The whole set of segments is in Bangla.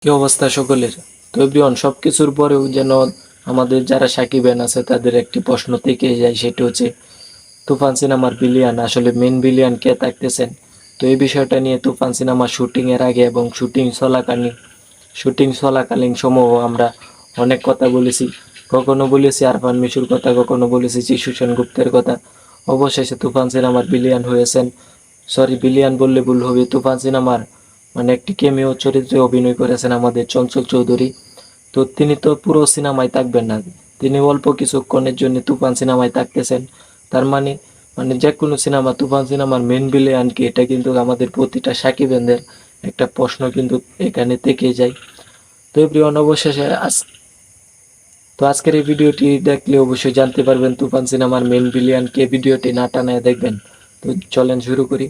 কি অবস্থা সকলের? তো এভরিওয়ান, সবকিছুর পরেও যেন আমাদের যারা সাকিব-ইয়ান আছে তাদের একটি প্রশ্ন থেকে যায়, সেটি হচ্ছে তুফান সিনেমার বিলিয়ান আসলে মেন বিলিয়ান কে থাকতেছেন। তো এই বিষয়টা নিয়ে তুফান সিনেমার শুটিং এর আগে এবং শুটিং চলাকালীন সমূহ আমরা অনেক কথা বলেছি। কখনো বলেছি আরফান মিশুর কথা, কখনো বলেছি যিশু সেনগুপ্তের কথা। অবশেষে তুফান সিনেমার বিলিয়ান হয়েছেন, সরি বিলিয়ান বললে ভুল হবে, তুফান সিনেমার একটি কেমিও চরিত্রে অভিনয় করেছেন আমাদের চঞ্চল চৌধুরী। তো তিনি তো পুরো সিনেমায় থাকবেন না, তিনি অল্প কিছুক্ষণের জন্য তুফান সিনেমায় থাকতেছেন। তার মানে যে কোনো সিনেমা তুফান সিনেমার মেন ভিলেন কি, এটা কিন্তু আমাদের প্রতিটা সাকিবেনদের একটা প্রশ্ন কিন্তু এখানে থেকে যায়। তো এভরিওয়ান, অবশেষে আজকের এই ভিডিওটি দেখলে অবশ্যই জানতে পারবেন তুফান সিনেমার মেন ভিলিয়ান কে। ভিডিওটি না টানায় দেখবেন। তো চলেন শুরু করি।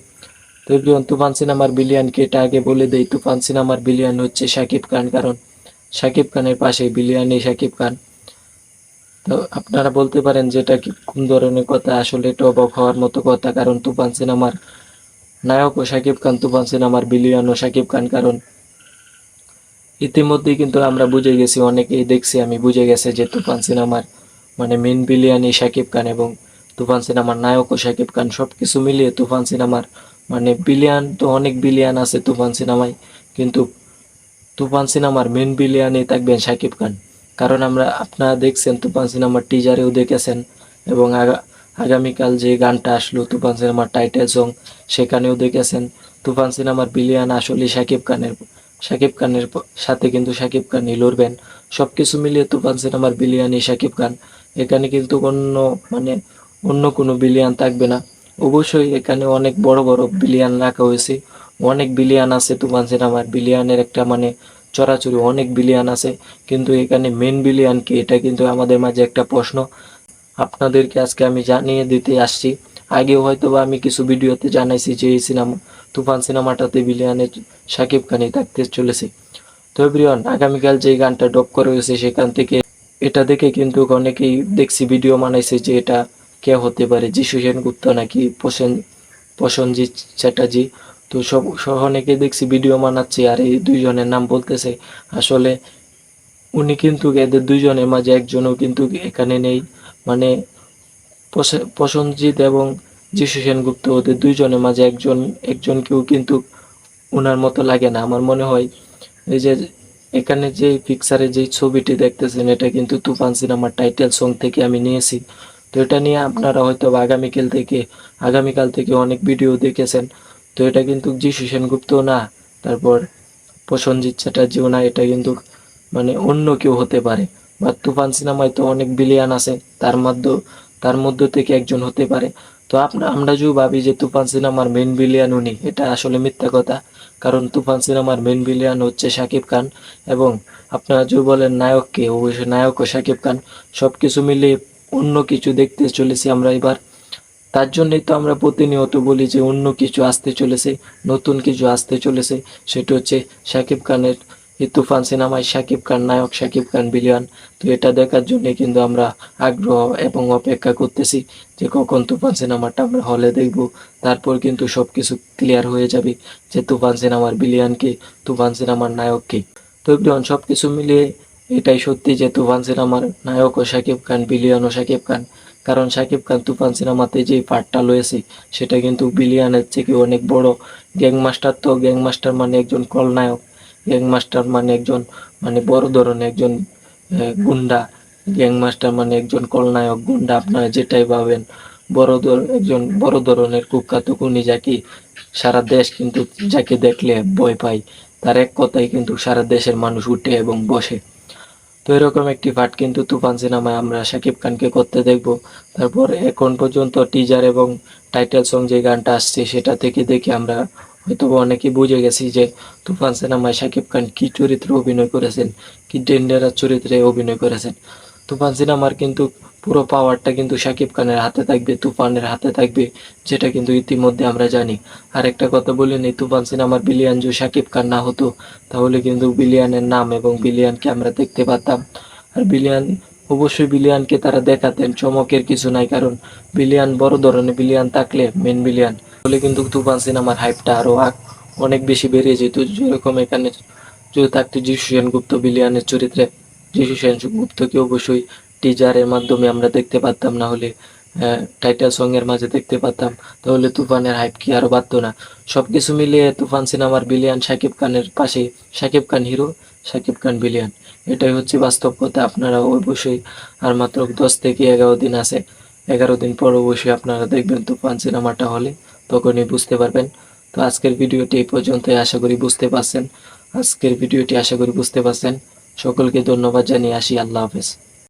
তো এভরিওয়ান, তুফান সিনেমার ভিলিয়ান কে এটা আগে বলে দেই। তুফান সিনেমার ভিলিয়ান হচ্ছে শাকিব খান, কারণ শাকিব খানের পাশে ভিলিয়ানই শাকিব খান। তো আপনারা বলতে পারেন যে এটা কি কোন ধরনের কথা, আসলে এটা অবাক হওয়ার মতো কথা, কারণ তুফান সিনেমার নায়কও শাকিব খান, তুফান সিনেমার ভিলিয়ানও শাকিব খান। কারণ ইতিমধ্যেই কিন্তু আমরা বুঝে গেছি, অনেকেই দেখছি, আমি বুঝে গেছে যে তুফান সিনেমার মেন ভিলিয়ানই শাকিব খান এবং তুফান সিনেমার নায়কও শাকিব খান। সবকিছু মিলিয়ে তুফান সিনেমার বিলিয়ান তো অনেক বিলিয়ান আছে তুফান সিনেমায়, কিন্তু তুফান সিনেমার মেন ভিলিয়ানই থাকবেন শাকিব খান। কারণ আপনারা দেখছেন, তুফান সিনেমার টিজারেও দেখেছেন এবং আগামীকাল যে গানটা আসলো তুফান সিনেমার টাইটেল সং, সেখানেও দেখেছেন তুফান সিনেমার ভিলিয়ান আসলে শাকিব খানের সাথে কিন্তু শাকিব খানই লড়বেন। সবকিছু মিলিয়ে তুফান সিনেমার ভিলিয়ানই শাকিব খান। এখানে কিন্তু অন্য কোনো বিলিয়ান থাকবে না। অবশ্যই এখানে অনেক বড় বড় বিলিয়ান রাখা হয়েছে, অনেক বিলিয়ান আছে তুফান সিনেমার। বিলিয়ানের একটা চড়াচড়ি অনেক বিলিয়ান আছে, কিন্তু এখানে মেন বিলিয়ান কি, এটা কিন্তু আমাদের মাঝে একটা প্রশ্ন। আপনাদেরকে আজকে আমি জানিয়ে দিতে আসছি। আগেও হয়তো বা আমি কিছু ভিডিওতে জানাইছি যে এই তুফান সিনেমাটাতে বিলিয়ানের শাকিব খানই থাকতে চলেছে। তো এভরিওয়ান, আগামীকাল যে গানটা ডব করা হয়েছে সেখান থেকে এটা দেখে কিন্তু অনেকেই দেখছি ভিডিও বানাইছে যে এটা কে হতে পারে, যিশু সেনগুপ্ত নাকি প্রসেনজিৎ চ্যাটার্জি। তো অনেকে দেখছি ভিডিও বানাচ্ছে আর এই দুইজনের নাম বলতেছে। আসলে উনি কিন্তু এদের দুইজনের মাঝে একজনও কিন্তু এখানে নেই। মানে প্রসেনজিৎ এবং যিশু সেনগুপ্ত, ওদের দুইজনের মাঝে একজনকেও কিন্তু ওনার মতো লাগে না। আমার মনে হয় এই যে এখানে যে পিকচারে যে ছবিটি দেখতেছেন, এটা কিন্তু তুফান সিনেমার টাইটেল সং থেকে আমি নিয়েছি। তো এটা নিয়ে আপনারা হয়তো আগামীকাল থেকে অনেক ভিডিও দেখেছেন। তো এটা কিন্তু যিশু সেনগুপ্ত না, তারপর প্রসেনজিৎ চ্যাটার্জিও না, এটা কিন্তু অন্য কেউ হতে পারে। বা তুফান সিনেমায় তো অনেক বিলিয়ান আছে, তার মধ্য থেকে একজন হতে পারে। তো আমরা যদি ভাবি যে তুফান সিনেমার মেন বিলিয়ান উনি, এটা আসলে মিথ্যা কথা। কারণ তুফান সিনেমার মেন বিলিয়ান হচ্ছে শাকিব খান এবং আপনারা যদি বলেন নায়ক কে, অবশ্যই নায়কও শাকিব খান। সবকিছু মিলিয়ে অন্য কিছু দেখতে চলেছি আমরা এবার। তার জন্যই তো আমরা প্রতিনিয়ত বলি যে অন্য কিছু আসতে চলেছে, নতুন কিছু আসতে চলেছে। সেটা হচ্ছে শাকিব খানের এই তুফান সিনেমায় শাকিব খান নায়ক, শাকিব খান বিলিয়ন। তো এটা দেখার জন্য কিন্তু আমরা আগ্রহ এবং অপেক্ষা করতেছি যে কখন তুফান সিনেমাটা আমরা হলে দেখব। তারপর কিন্তু সবকিছু ক্লিয়ার হয়ে যাবে যে তুফান সিনেমার বিলিয়ন কে, তুফান সিনেমার নায়ক কে। তো বিলিয়ন সবকিছু মিলিয়ে এটাই সত্যি যে তুফান সিনেমার নায়ক ও শাকিব খান, বিলিয়ন ও শাকিব খান। কারণ শাকিব খান তুফান সিনেমাতে যে পার্টটা লয়েছে সেটা কিন্তু বিলিয়নের থেকে অনেক বড়। গ্যাংমাস্টার তো গ্যাংমাস্টার মানে একজন খলনায়ক, গ্যাংমাস্টার মানে একজন বড় ধরনের একজন গুন্ডা। গ্যাংমাস্টার মানে একজন খলনায়ক গুন্ডা, আপনারা যেটাই ভাবেন। একজন বড় ধরনের কুখ্যাত খুনি, সারা দেশ কিন্তু যাকে দেখলে ভয় পায়। তার এক কথাই কিন্তু সারা দেশের মানুষ উঠে এবং বসে। তো এরকম একটি পার্ট কিন্তু তুফান সিনেমায় আমরা শাকিব খানকে করতে দেখব। তারপর এখন পর্যন্ত টিজার এবং টাইটেল সং যে গানটা আসছে সেটা থেকে দেখে আমরা হয়তো অনেকেই বুঝে গেছি যে তুফান সিনেমায় শাকিব খান কি চরিত্রে অভিনয় করেছেন, কি ডেঞ্জারাস চরিত্রে অভিনয় করেছেন। তুফান সিনেমার কিন্তু পুরো পাওয়ারটা কিন্তু শাকিব খানের হাতে থাকবে, তুফানের হাতে থাকবে, যেটা কিন্তু ইতিমধ্যে আমরা জানি। আর একটা কথা বলে নেই, তুফান সিনেমার বিলিয়ান যদি শাকিব খান না হতো তাহলে কিন্তু বিলিয়ানের নাম এবং বিলিয়ানকে আমরা দেখতে পারতাম। আর অবশ্যই বিলিয়ানকে তারা দেখাতেন, চমকের কিছু নাই। কারণ বড় ধরনের বিলিয়ান থাকলে মেন বিলিয়ান হলে কিন্তু তুফান সিনেমার হাইপটা আরো অনেক বেশি বেড়ে যেত। যেরকম এখানে যদি থাকতো যিশু সেনগুপ্ত বিলিয়ানের চরিত্রে, যিশু সেনগুপ্তকে অবশ্যই টিজারের মাধ্যমে আমরা দেখতে পারতাম, না হলে টাইটেল সং এর মাঝে দেখতে পারতাম। তাহলে তুফানের হাইপ কি আরো বাড়তো না? সবকিছু মিলিয়ে তুফান সিনেমার বিলিয়ান শাকিব খানের পাশে, শাকিব খান হিরো, শাকিব খান বিলিয়ান, এটাই হচ্ছে বাস্তব কথা। আপনারা অবশ্যই আর মাত্র 10 থেকে 11 দিন আছে, 11 দিন পর অবশ্যই আপনারা দেখবেন তুফান সিনেমাটা হলে, তখনই বুঝতে পারবেন। তো আজকের ভিডিওটি এই পর্যন্তই, আশা করি বুঝতে পারছেন। সকলকে ধন্যবাদ জানিয়ে আসি, আল্লাহ হাফেজ।